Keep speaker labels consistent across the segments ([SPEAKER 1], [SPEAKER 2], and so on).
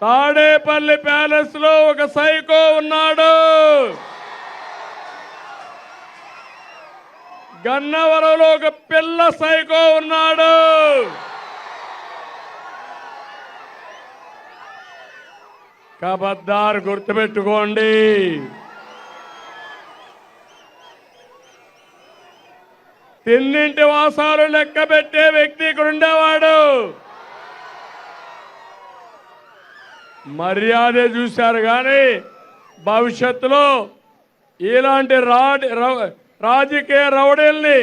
[SPEAKER 1] Tadepalli palace లో ఒక psycho ఉన్నాడు. గన్నవరంలో ఒక పిల్ల సైకో ఉన్నాడు. కబద్దారు గుర్తుపెట్టుకోండి. తిన్నింటి వాసాలు లెక్క పెట్టే వ్యక్తి ఇక్కడ ఉండేవాడు. మర్యాద చూశారు కానీ భవిష్యత్తులో ఇలాంటి రాజకీయ రౌడీల్ని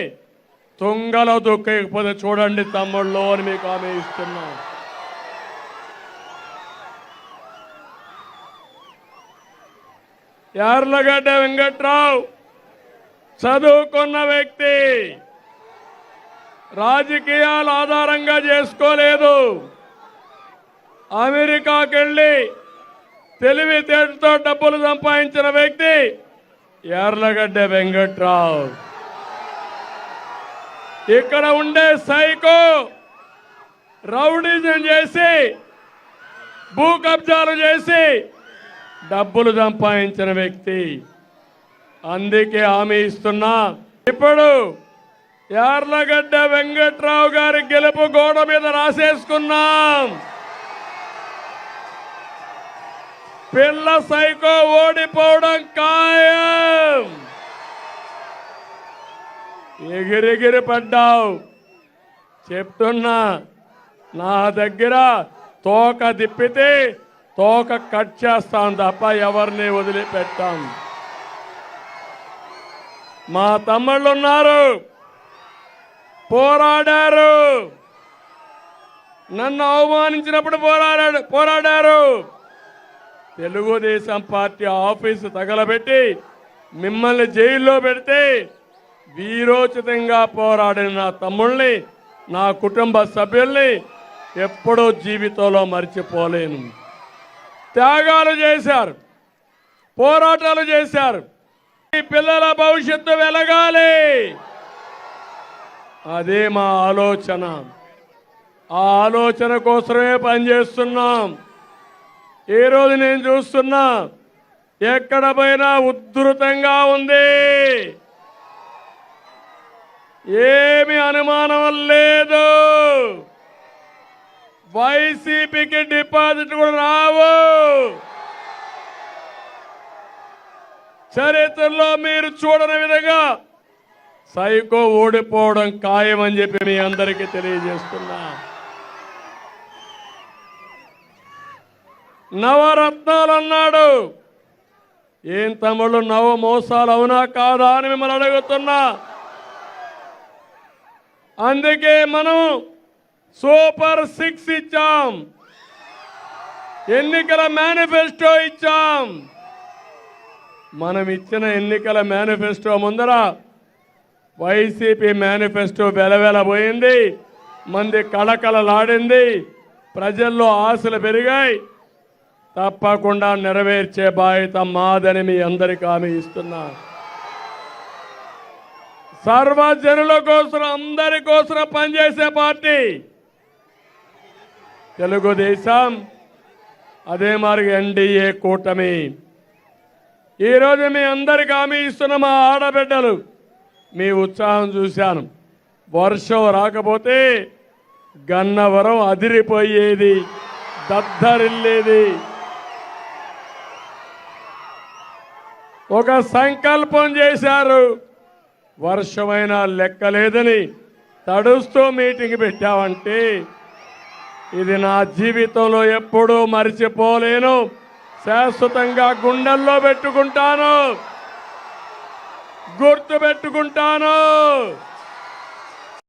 [SPEAKER 1] తుంగలో దొక్కకపోతే చూడండి తమ్ముళ్ళు అని మీకు హామీ ఇస్తున్నాం. యార్లగడ్డ వెంకట్రావు చదువుకున్న వ్యక్తి, రాజకీయాలు ఆధారంగా చేసుకోలేదు. అమెరికాకి వెళ్ళి తెలివితేటతో డబ్బులు సంపాదించిన వ్యక్తి యార్లగడ్డ వెంకట్రావు. ఇక్కడ ఉండే సైకో రౌడీజం చేసి భూ కబ్జాలు చేసి డబ్బులు సంపాదించిన వ్యక్తి. అందుకే హామీ ఇస్తున్నా, ఇప్పుడు యార్లగడ్డ వెంకట్రావు గారి గెలుపు గోడ మీద రాసేసుకున్నాం. పిల్ల సైకో ఓడిపోవడం ఖాయం. ఎగిరెగిరి పడ్డావు. చెప్తున్నా, నా దగ్గర తోక తిప్పితే తోక కట్ చేస్తాం తప్ప ఎవరిని వదిలిపెట్టాం. మా తమ్ముళ్ళు ఉన్నారు, పోరాడారు. నన్ను అవమానించినప్పుడు పోరాడారు. తెలుగుదేశం పార్టీ ఆఫీసు తగలబెట్టి మిమ్మల్ని జైల్లో పెడితే వీరోచితంగా పోరాడిన నా తమ్ముళ్ళని, నా కుటుంబ సభ్యుల్ని ఎప్పుడూ జీవితంలో మర్చిపోలేను. త్యాగాలు చేశారు, పోరాటాలు చేశారు. ఈ పిల్లల భవిష్యత్తు వెలగాలి, అదే మా ఆలోచన. ఆ ఆలోచన కోసమే పనిచేస్తున్నాం. ఈరోజు నేను చూస్తున్నా, ఎక్కడ పోయినా ఉధృతంగా ఉంది. ఏమి అనుమానం లేదు. వైసీపీకి డిపాజిట్ కూడా రావు. చరిత్రలో మీరు చూడని విధంగా సైకో ఓడిపోవడం ఖాయమని చెప్పి మీ అందరికీ తెలియజేస్తున్నా. నవరత్నాలు అన్నాడు. ఏం తమ్ముళ్ళు, నవ మోసాలు అవునా కాదా అని మిమ్మల్ని అడుగుతున్నా. అందుకే మనం సూపర్ 6 ఇచ్చాం, ఎన్నికల మేనిఫెస్టో ఇచ్చాం. మనం ఇచ్చిన ఎన్నికల మేనిఫెస్టో ముందర వైసీపీ మేనిఫెస్టో వెలవెలబోయింది, మంది కళకళలాడింది, ప్రజల్లో ఆశలు పెరిగాయి. తప్పకుండా నెరవేర్చే బాధ్యత మాదని మీ అందరికీ హామీ ఇస్తున్నా. సర్వజనుల కోసం, అందరి కోసం పనిచేసే పార్టీ తెలుగుదేశం. అదే మరి ఎన్డీఏ కూటమి. ఈరోజు మీ అందరికీ హామీ ఇస్తున్న మా ఆడబిడ్డలు, మీ ఉత్సాహం చూశాను. వర్షం రాకపోతే గన్నవరం అదిరిపోయేది, దద్దరిల్లేది. ఒక సంకల్పం చేశారు, వర్షమైనా లెక్కలేదని తడుస్తూ మీటింగ్ పెట్టావంటే ఇది నా జీవితంలో ఎప్పుడూ మర్చిపోలేను. శాశ్వతంగా గుండెల్లో పెట్టుకుంటాను, గుర్తు పెట్టుకుంటాను.